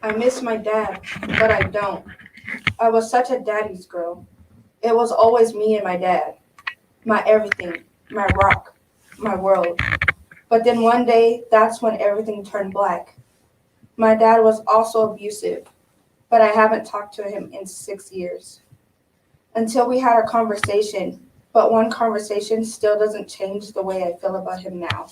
I miss my dad, but I don't. I was such a daddy's girl. It was always me and my dad, my everything, my rock, my world. But then one day, that's when everything turned black. My dad was also abusive, but I haven't talked to him in 6 years. Until we had a conversation, but one conversation still doesn't change the way I feel about him now.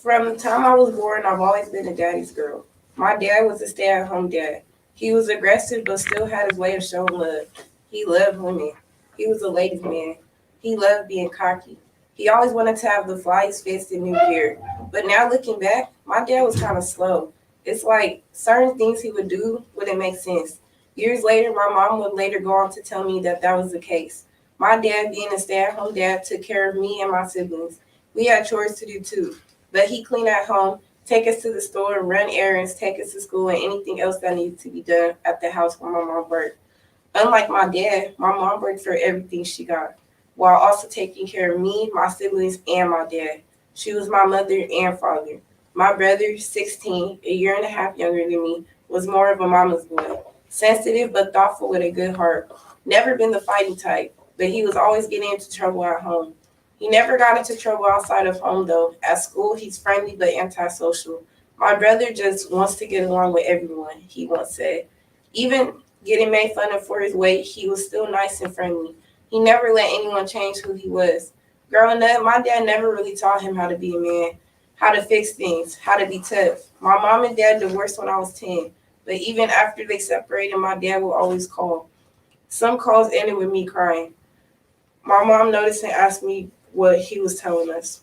From the time I was born, I've always been a daddy's girl. My dad was a stay-at-home dad. He was aggressive, but still had his way of showing love. He loved women. He was a ladies' man. He loved being cocky. He always wanted to have the flyest fist in New Year. But now looking back, my dad was kind of slow. It's like certain things he would do wouldn't make sense. Years later, my mom would later go on to tell me that that was the case. My dad, being a stay-at-home dad, took care of me and my siblings. We had chores to do too, but he cleaned at home, take us to the store, run errands, take us to school, and anything else that needed to be done at the house when my mom worked. Unlike my dad, my mom worked for everything she got, while also taking care of me, my siblings, and my dad. She was my mother and father. My brother, 16, a year and a half younger than me, was more of a mama's boy. Sensitive but thoughtful with a good heart. Never been the fighting type, but he was always getting into trouble at home. He never got into trouble outside of home, though. At school, he's friendly but antisocial. My brother just wants to get along with everyone, he once said. Even getting made fun of for his weight, he was still nice and friendly. He never let anyone change who he was. Growing up, my dad never really taught him how to be a man, how to fix things, how to be tough. My mom and dad divorced when I was 10, but even after they separated, my dad would always call. Some calls ended with me crying. My mom noticed and asked me what he was telling us.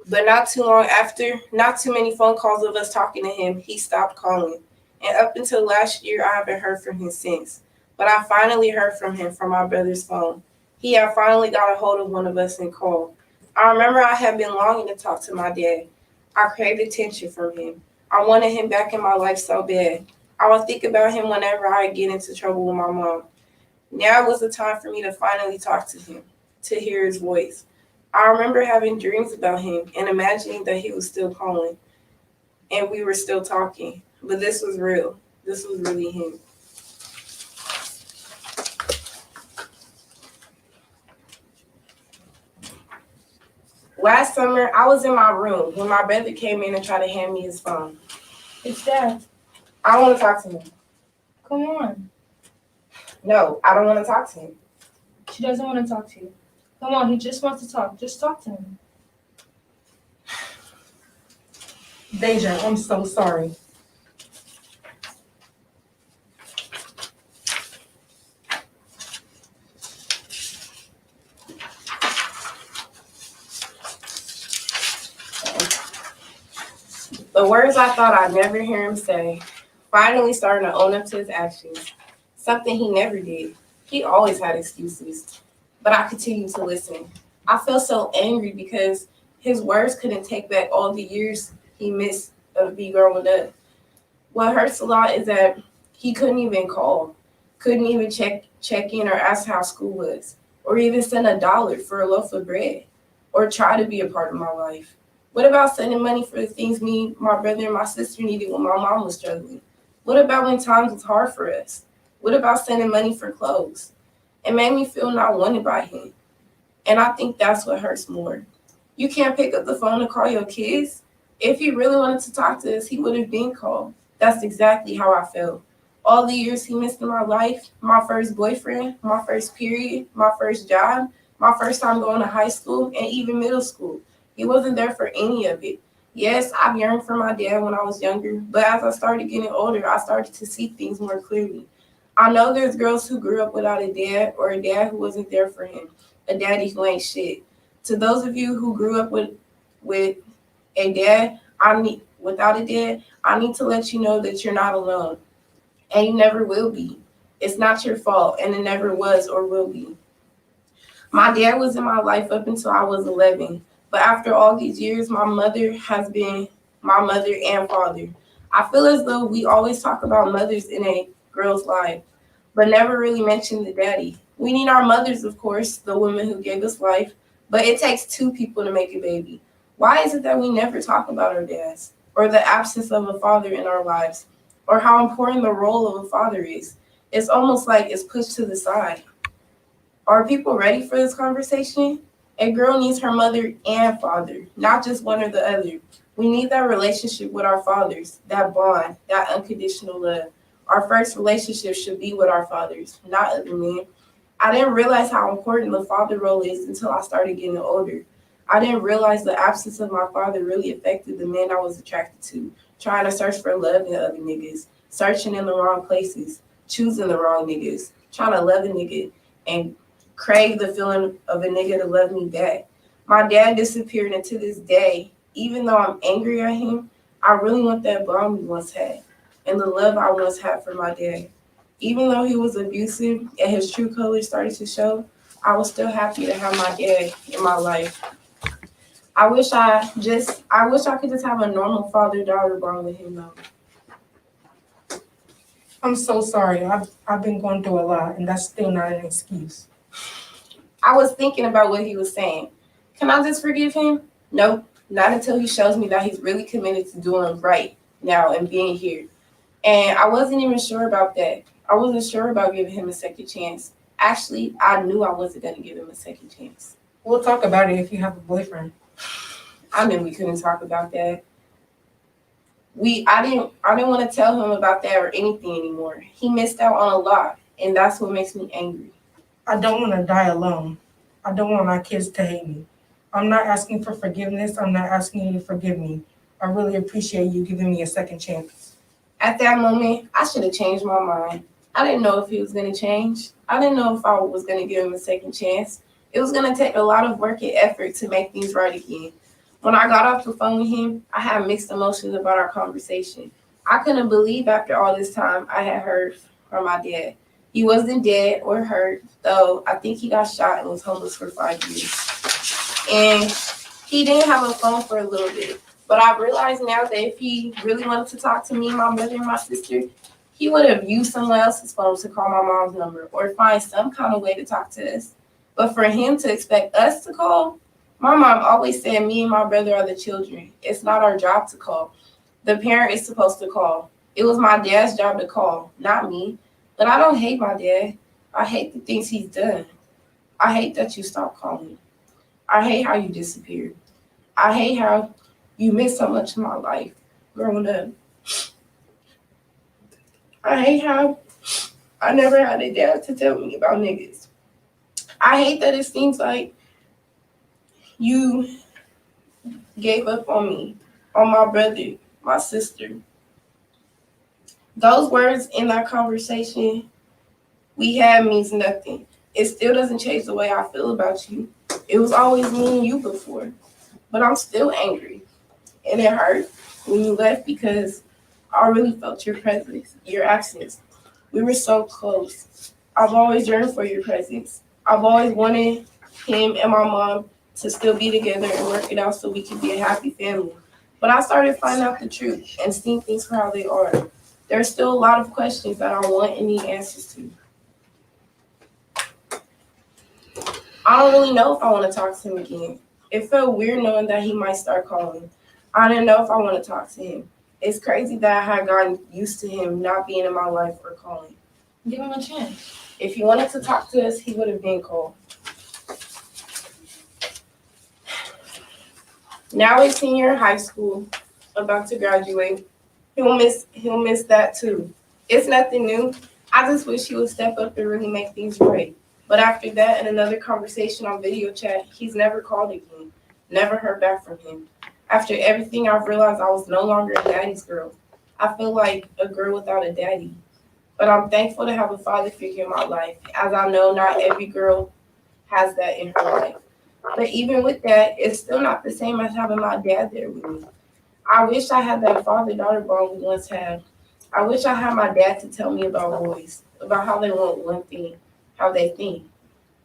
But not too long after, not too many phone calls of us talking to him, he stopped calling. And up until last year, I haven't heard from him since. But I finally heard from him from my brother's phone. He had finally got a hold of one of us and called. I remember I had been longing to talk to my dad. I craved attention from him. I wanted him back in my life so bad. I would think about him whenever I get into trouble with my mom. Now was the time for me to finally talk to him, to hear his voice. I remember having dreams about him and imagining that he was still calling and we were still talking. But this was real. This was really him. Last summer, I was in my room when my brother came in and tried to hand me his phone. It's Dad. I don't want to talk to him. Come on. No, I don't want to talk to him. She doesn't want to talk to you. Come on, he just wants to talk. Just talk to him. Deja, I'm so sorry. The words I thought I'd never hear him say, finally starting to own up to his actions. Something he never did. He always had excuses. But I continued to listen. I felt so angry because his words couldn't take back all the years he missed of me growing up. What hurts a lot is that he couldn't even call, couldn't even check in or ask how school was, or even send $1 for a loaf of bread, or try to be a part of my life. What about sending money for the things me, my brother, and my sister needed when my mom was struggling? What about when times was hard for us? What about sending money for clothes? It made me feel not wanted by him. And I think that's what hurts more. You can't pick up the phone and call your kids. If he really wanted to talk to us, he would have been called. That's exactly how I felt. All the years he missed in my life, my first boyfriend, my first period, my first job, my first time going to high school, and even middle school. He wasn't there for any of it. Yes, I've yearned for my dad when I was younger, but as I started getting older, I started to see things more clearly. I know there's girls who grew up without a dad or a dad who wasn't there for him, a daddy who ain't shit. To those of you who grew up with a dad, without a dad, I need to let you know that you're not alone, and you never will be. It's not your fault, and it never was or will be. My dad was in my life up until I was 11, but after all these years, my mother has been my mother and father. I feel as though we always talk about mothers in a girl's life, but never really mention the daddy. We need our mothers, of course, the women who gave us life, But it takes two people to make a baby. Why is it that we never talk about our dads or the absence of a father in our lives or how important the role of a father is? It's almost like it's pushed to the side. Are people ready for this conversation? A girl needs her mother and father, not just one or the other. We need that relationship with our fathers, that bond, that unconditional love. Our first relationship should be with our fathers, not other men. I didn't realize how important the father role is until I started getting older. I didn't realize the absence of my father really affected the men I was attracted to, trying to search for love in other niggas, searching in the wrong places, choosing the wrong niggas, trying to love a nigga and crave the feeling of a nigga to love me back. My dad disappeared, and to this day, even though I'm angry at him, I really want that bond we once had and the love I once had for my dad. Even though he was abusive and his true colors started to show, I was still happy to have my dad in my life. I wish I could just have a normal father-daughter bond with him though. I'm so sorry. I've been going through a lot, and that's still not an excuse. I was thinking about what he was saying. Can I just forgive him? Nope, not until he shows me that he's really committed to doing right now and being here. And I wasn't even sure about that. I wasn't sure about giving him a second chance. Actually, I knew I wasn't going to give him a second chance. We'll talk about it if you have a boyfriend. I knew we couldn't talk about that. I didn't want to tell him about that or anything anymore. He missed out on a lot, and that's what makes me angry. I don't want to die alone. I don't want my kids to hate me. I'm not asking for forgiveness. I'm not asking you to forgive me. I really appreciate you giving me a second chance. At that moment, I should have changed my mind. I didn't know if he was going to change. I didn't know if I was going to give him a second chance. It was going to take a lot of work and effort to make things right again. When I got off the phone with him, I had mixed emotions about our conversation. I couldn't believe after all this time I had heard from my dad. He wasn't dead or hurt, though I think he got shot and was homeless for 5 years. And he didn't have a phone for a little bit. But I realize now that if he really wanted to talk to me, my brother, and my sister, he would have used someone else's phone to call my mom's number or find some kind of way to talk to us. But for him to expect us to call, my mom always said me and my brother are the children. It's not our job to call. The parent is supposed to call. It was my dad's job to call, not me. But I don't hate my dad. I hate the things he's done. I hate that you stopped calling. I hate how you disappeared. I hate how you missed so much of my life growing up. I hate how I never had a dad to tell me about niggas. I hate that it seems like you gave up on me, on my brother, my sister. Those words in that conversation we had means nothing. It still doesn't change the way I feel about you. It was always me and you before, but I'm still angry. And it hurt when you left because I really felt your presence, your absence. We were so close. I've always yearned for your presence. I've always wanted him and my mom to still be together and work it out so we could be a happy family. But I started finding out the truth and seeing things for how they are. There's still a lot of questions that I want and need answers to. I don't really know if I want to talk to him again. It felt weird knowing that he might start calling. I didn't know if I want to talk to him. It's crazy that I had gotten used to him not being in my life or calling. Give him a chance. If he wanted to talk to us, he would have been called. Now he's senior in high school, about to graduate. He'll miss that too. It's nothing new. I just wish he would step up and really make things right. But after that and another conversation on video chat, he's never called again. Never heard back from him. After everything, I've realized I was no longer a daddy's girl. I feel like a girl without a daddy. But I'm thankful to have a father figure in my life, as I know not every girl has that in her life. But even with that, it's still not the same as having my dad there with me. I wish I had that father-daughter bond we once had. I wish I had my dad to tell me about boys, about how they want one thing, how they think.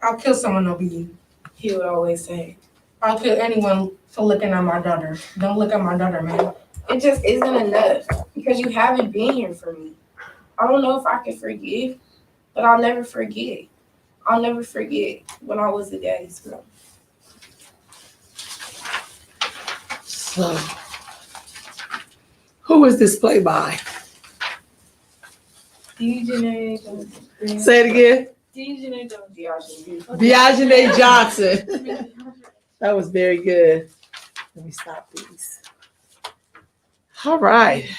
I'll kill someone over you. He would always say. I'll kill anyone for looking at my daughter. Don't look at my daughter, man. It just isn't enough because you haven't been here for me. I don't know if I can forgive, but I'll never forget. I'll never forget when I was a daddy's girl. So, who was this play by? Deajhanay. Say it again. Deajhanay. Deajhanay Johnson. That was very good. Let me stop these. All right.